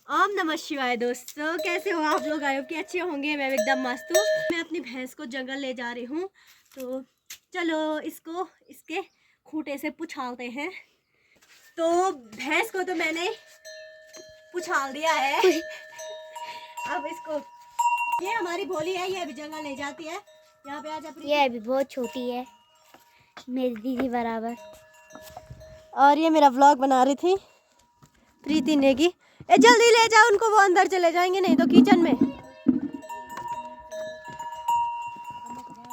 ओम नमः शिवाय। दोस्तों कैसे हो आप लोग? आयो कि अच्छे होंगे। मैं एकदम मस्त हूँ। मैं अपनी भैंस को जंगल ले जा रही हूँ, तो चलो इसको इसके खूंटे से पुछालते हैं। तो भैंस को तो मैंने पुछाल दिया है। अब इसको, ये हमारी भोली है, ये अभी जंगल ले जाती है। यहाँ पे आजा। ये अभी बहुत छोटी है, मेरी दीदी बराबर। और ये मेरा व्लॉग बना रही थी प्रीति नेगी। ए जल्दी ले जाओ उनको, वो अंदर चले जाएंगे नहीं तो किचन में।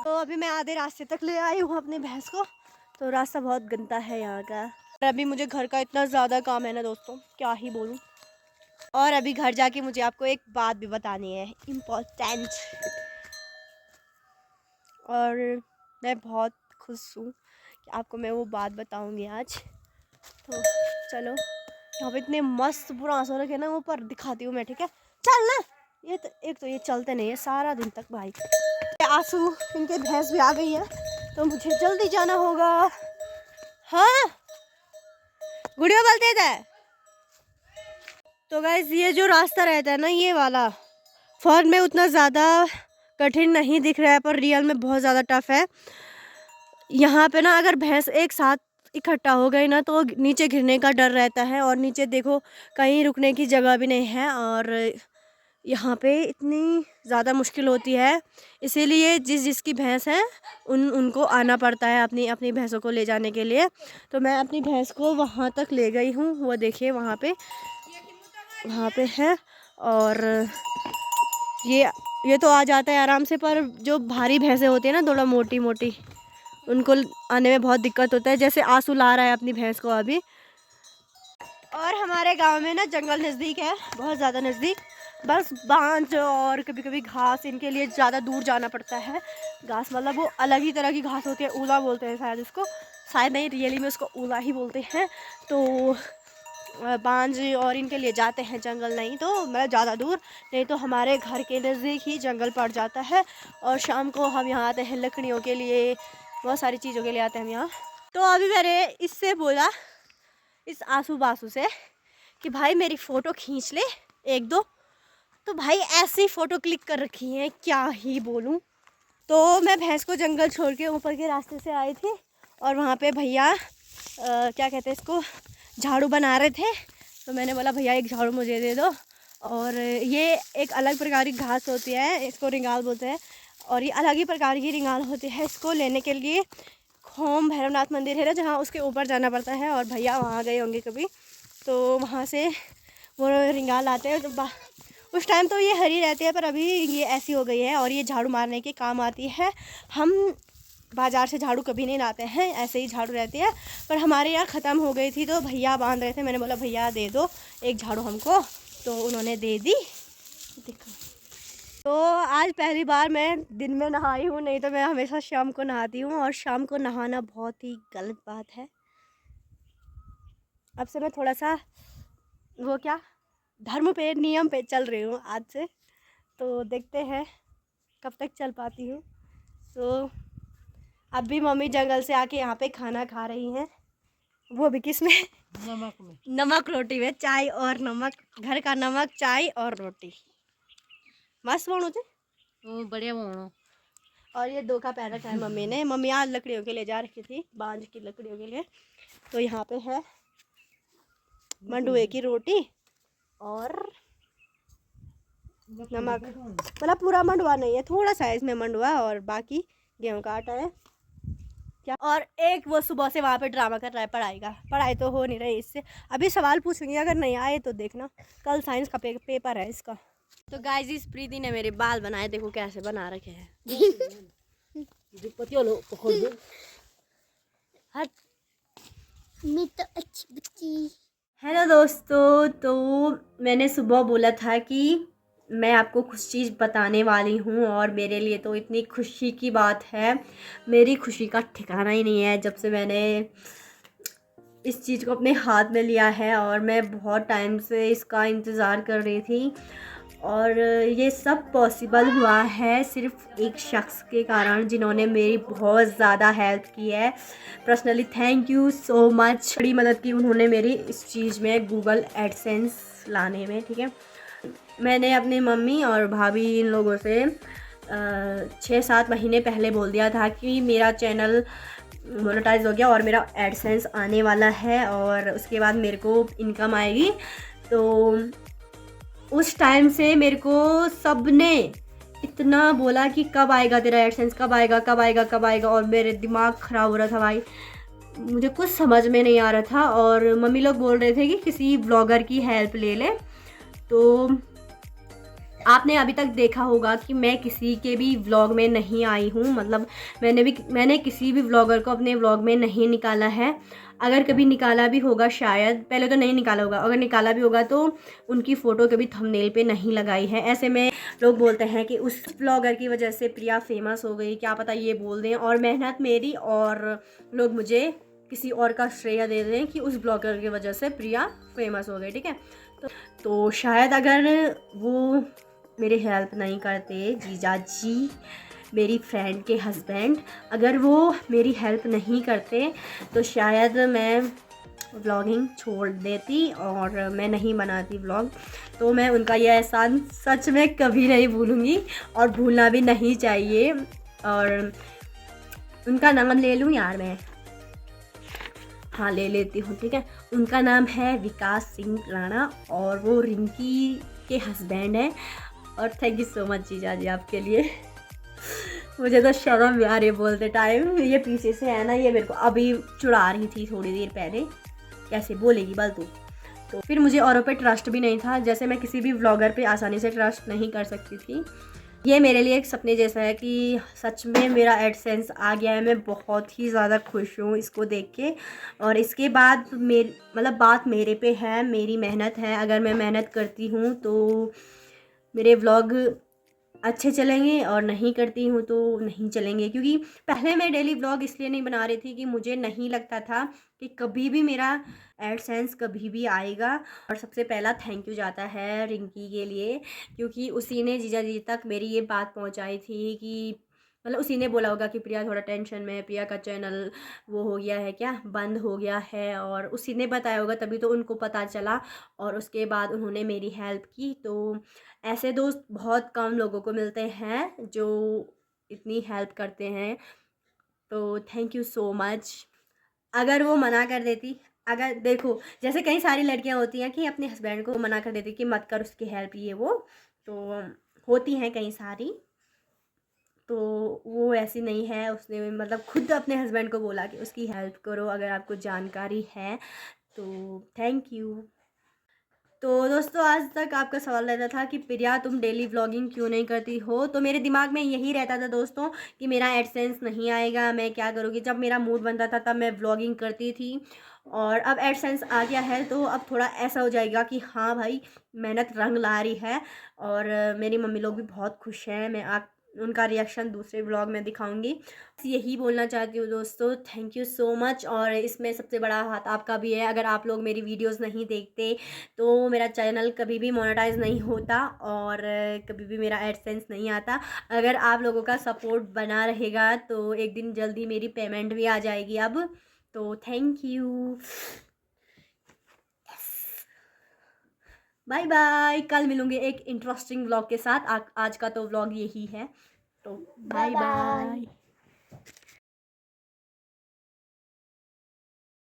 तो अभी मैं आधे रास्ते तक ले आई हूँ अपनी भैंस को। तो रास्ता बहुत गंदा है यहाँ का। और अभी मुझे घर का इतना ज़्यादा काम है ना दोस्तों, क्या ही बोलूँ। और अभी घर जाके मुझे आपको एक बात भी बतानी है, इम्पोर्टेंट। और मैं बहुत खुश हूँ कि आपको मैं वो बात बताऊँगी आज। तो चलो, यहाँ पे इतने मस्त पूरा आंसू रखे ना, ऊपर दिखाती हूँ मैं, ठीक है? चल ना। ये तो एक तो ये चलते नहीं है सारा दिन तक भाई। आंसू, इनके भैंस भी आ गई है, तो मुझे जल्दी जाना होगा। हाँ गुड़िया बोलते थे। तो गाइस ये जो रास्ता रहता है ना, ये वाला फोन में उतना ज़्यादा कठिन नहीं दिख रहा है, पर रियल में बहुत ज़्यादा टफ है। यहाँ पे ना अगर भैंस एक साथ इकट्ठा हो गई ना, तो नीचे गिरने का डर रहता है। और नीचे देखो कहीं रुकने की जगह भी नहीं है, और यहाँ पे इतनी ज़्यादा मुश्किल होती है। इसीलिए जिसकी भैंस है उनको आना पड़ता है अपनी अपनी भैंसों को ले जाने के लिए। तो मैं अपनी भैंस को वहाँ तक ले गई हूँ, वो देखिए वहाँ पे है। और ये तो आ जाता है आराम से, पर जो भारी भैंसें होती है ना, थोड़ा मोटी मोटी, उनको आने में बहुत दिक्कत होता है। जैसे आंसू ला रहा है अपनी भैंस को अभी। और हमारे गांव में ना जंगल नज़दीक है, बहुत ज़्यादा नज़दीक। बस बांझ और कभी कभी घास, इनके लिए ज़्यादा दूर जाना पड़ता है। घास मतलब वो अलग ही तरह की घास होती है, ऊला बोलते हैं शायद इसको, शायद नहीं, रियली में उसको ऊला ही बोलते हैं। तो बांझ और इनके लिए जाते हैं जंगल, नहीं तो मतलब ज़्यादा दूर नहीं, तो हमारे घर के नज़दीक ही जंगल पड़ जाता है। और शाम को हम यहाँ आते हैं लकड़ियों के लिए, बहुत सारी चीज़ों के लिए आते हैं हम यहाँ। तो अभी मैंने इससे बोला, इस आंसू बासू से, कि भाई मेरी फ़ोटो खींच ले एक दो। तो भाई ऐसी फ़ोटो क्लिक कर रखी है, क्या ही बोलूँ। तो मैं भैंस को जंगल छोड़ के ऊपर के रास्ते से आई थी, और वहाँ पे भैया क्या कहते हैं इसको, झाड़ू बना रहे थे। तो मैंने बोला भैया एक झाड़ू मुझे दे दो। और ये एक अलग प्रकार की घास होती है, इसको रिंगाल बोलते हैं, और ये अलग ही प्रकार की रिंगाल होती है। इसको लेने के लिए खोम भैरवनाथ मंदिर है ना, जहाँ उसके ऊपर जाना पड़ता है, और भैया वहाँ गए होंगे कभी, तो वहाँ से वो रिंगाल आते हैं। तो उस टाइम तो ये हरी रहती है, पर अभी ये ऐसी हो गई है, और ये झाड़ू मारने के काम आती है। हम बाज़ार से झाड़ू कभी नहीं लाते हैं, ऐसे ही झाड़ू रहती है। पर हमारे यहाँ ख़त्म हो गई थी, तो भैया बांध रहे थे, मैंने बोला भैया दे दो एक झाड़ू हमको, तो उन्होंने दे दी। देखो, तो आज पहली बार मैं दिन में नहाई हूँ, नहीं तो मैं हमेशा शाम को नहाती हूँ, और शाम को नहाना बहुत ही गलत बात है। अब से मैं थोड़ा सा वो क्या धर्म पे, नियम पे चल रही हूँ आज से, तो देखते हैं कब तक चल पाती हूँ। तो अब भी मम्मी जंगल से आके यहाँ पे खाना खा रही हैं, वो भी किस में, नमक में, नमक रोटी में, चाय और नमक, घर का नमक, चाय और रोटी, मस्त बनो थे, बढ़िया बनो। और ये 2 का पैर रखा है मम्मी ने। मम्मी आज लकड़ियों के लिए जा रखी थी, बांझ की लकड़ियों के लिए। तो यहाँ पे है मंडुए की रोटी और नमक, मतलब पूरा मंडुआ नहीं है, थोड़ा सा इसमें मंडुआ, और बाकी गेहूं का आटा है क्या। और एक वो सुबह से वहाँ पे ड्रामा कर रहा है पढ़ाई का, पढ़ाई तो हो नहीं रही इससे। अभी सवाल पूछूंगी, अगर नहीं आए तो देखना, कल साइंस का पेपर है इसका। तो गाइस इस प्रीति ने मेरे बाल बनाए, देखो कैसे बना रखे हैं। हट, मैं तो अच्छी बच्ची। हेलो दोस्तों, तो मैंने सुबह बोला था कि मैं आपको कुछ चीज़ बताने वाली हूँ, और मेरे लिए तो इतनी खुशी की बात है, मेरी खुशी का ठिकाना ही नहीं है जब से मैंने इस चीज़ को अपने हाथ में लिया है। और मैं बहुत टाइम से इसका इंतज़ार कर रही थी, और ये सब पॉसिबल हुआ है सिर्फ एक शख्स के कारण, जिन्होंने मेरी बहुत ज़्यादा हेल्प की है। Personally thank you so much. बड़ी मदद की उन्होंने मेरी इस चीज़ में, गूगल एडसेंस लाने में, ठीक है। मैंने अपनी मम्मी और भाभी इन लोगों से 6-7 महीने पहले बोल दिया था कि मेरा चैनल मोनेटाइज हो गया और मेरा एडसेंस आने वाला है और उसके बाद मेरे को इनकम आएगी। तो उस टाइम से मेरे को सब ने इतना बोला कि कब आएगा तेरा एडसेंस, कब आएगा, कब आएगा, कब आएगा, और मेरे दिमाग ख़राब हो रहा था भाई, मुझे कुछ समझ में नहीं आ रहा था। और मम्मी लोग बोल रहे थे कि किसी ब्लॉगर की हेल्प ले ले। तो आपने अभी तक देखा होगा कि मैं किसी के भी व्लॉग में नहीं आई हूँ, मतलब मैंने किसी भी व्लॉगर को अपने व्लॉग में नहीं निकाला है। अगर कभी निकाला भी होगा, शायद पहले तो नहीं निकाला होगा, अगर निकाला भी होगा तो उनकी फ़ोटो कभी थंबनेल पे नहीं लगाई है। ऐसे में लोग बोलते हैं कि उस व्लॉगर की वजह से प्रिया फेमस हो गई, क्या पता ये बोल दें और मेहनत मेरी और लोग मुझे किसी और का श्रेय दे दें कि उस ब्लॉगर की वजह से प्रिया फेमस हो गई, ठीक है। तो शायद अगर वो मेरी हेल्प नहीं करते, जीजा जी मेरी फ्रेंड के हस्बैंड, अगर वो मेरी हेल्प नहीं करते तो शायद मैं व्लॉगिंग छोड़ देती और मैं नहीं बनाती व्लॉग। तो मैं उनका ये एहसान सच में कभी नहीं भूलूँगी और भूलना भी नहीं चाहिए। और उनका नाम ले लूँ यार मैं, हाँ ले लेती हूँ, ठीक है। उनका नाम है विकास सिंह राणा और वो रिंकी के हस्बैंड हैं। और थैंक यू सो मच जीजा जी आपके लिए। मुझे तो शर्म आ रही है बोलते टाइम, ये पीछे से है ना, ये मेरे को अभी चुड़ा रही थी थोड़ी देर पहले, कैसे बोलेगी बल तू। तो फिर मुझे औरों पे ट्रस्ट भी नहीं था, जैसे मैं किसी भी व्लॉगर पे आसानी से ट्रस्ट नहीं कर सकती थी। ये मेरे लिए एक सपने जैसा है कि सच में मेरा एडसेंस आ गया है। मैं बहुत ही ज़्यादा खुश हूँ इसको देख के। और इसके बाद मतलब बात मेरे पे है, मेरी मेहनत है। अगर मैं मेहनत करती हूँ तो मेरे व्लॉग अच्छे चलेंगे और नहीं करती हूँ तो नहीं चलेंगे। क्योंकि पहले मैं डेली व्लॉग इसलिए नहीं बना रही थी कि मुझे नहीं लगता था कि कभी भी मेरा एडसेंस कभी भी आएगा। और सबसे पहला थैंक यू जाता है रिंकी के लिए, क्योंकि उसी ने जीजा जी तक मेरी ये बात पहुंचाई थी कि मतलब उसी ने बोला होगा कि प्रिया थोड़ा टेंशन में है, प्रिया का चैनल वो हो गया है, क्या बंद हो गया है, और उसी ने बताया होगा, तभी तो उनको पता चला और उसके बाद उन्होंने मेरी हेल्प की। तो ऐसे दोस्त बहुत कम लोगों को मिलते हैं जो इतनी हेल्प करते हैं। तो थैंक यू सो मच। अगर वो मना कर देती, अगर देखो जैसे कई सारी लड़कियां होती हैं कि अपने हस्बैंड को मना कर देती कि मत कर उसकी हेल्प, ये वो तो होती हैं कई सारी, तो वो ऐसी नहीं है। उसने मतलब खुद अपने हस्बैंड को बोला कि उसकी हेल्प करो अगर आपको जानकारी है। तो थैंक यू। तो दोस्तों आज तक आपका सवाल रहता था कि प्रिया तुम डेली व्लॉगिंग क्यों नहीं करती हो, तो मेरे दिमाग में यही रहता था दोस्तों कि मेरा एडसेंस नहीं आएगा, मैं क्या करूँगी। जब मेरा मूड बनता था तब मैं व्लॉगिंग करती थी और अब एडसेंस आ गया है तो अब थोड़ा ऐसा हो जाएगा कि हाँ भाई मेहनत रंग ला रही है। और मेरी मम्मी लोग भी बहुत खुश हैं। मैं उनका रिएक्शन दूसरे व्लॉग में दिखाऊंगी। यही बोलना चाहती हूँ दोस्तों, थैंक यू सो मच। और इसमें सबसे बड़ा हाथ आपका भी है। अगर आप लोग मेरी वीडियोस नहीं देखते तो मेरा चैनल कभी भी मोनेटाइज नहीं होता और कभी भी मेरा एडसेंस नहीं आता। अगर आप लोगों का सपोर्ट बना रहेगा तो एक दिन जल्दी मेरी पेमेंट भी आ जाएगी अब। तो थैंक यू, बाय बाय। कल मिलूंगी एक इंटरेस्टिंग व्लॉग के साथ। आज का तो व्लॉग यही है, तो बाय बाय।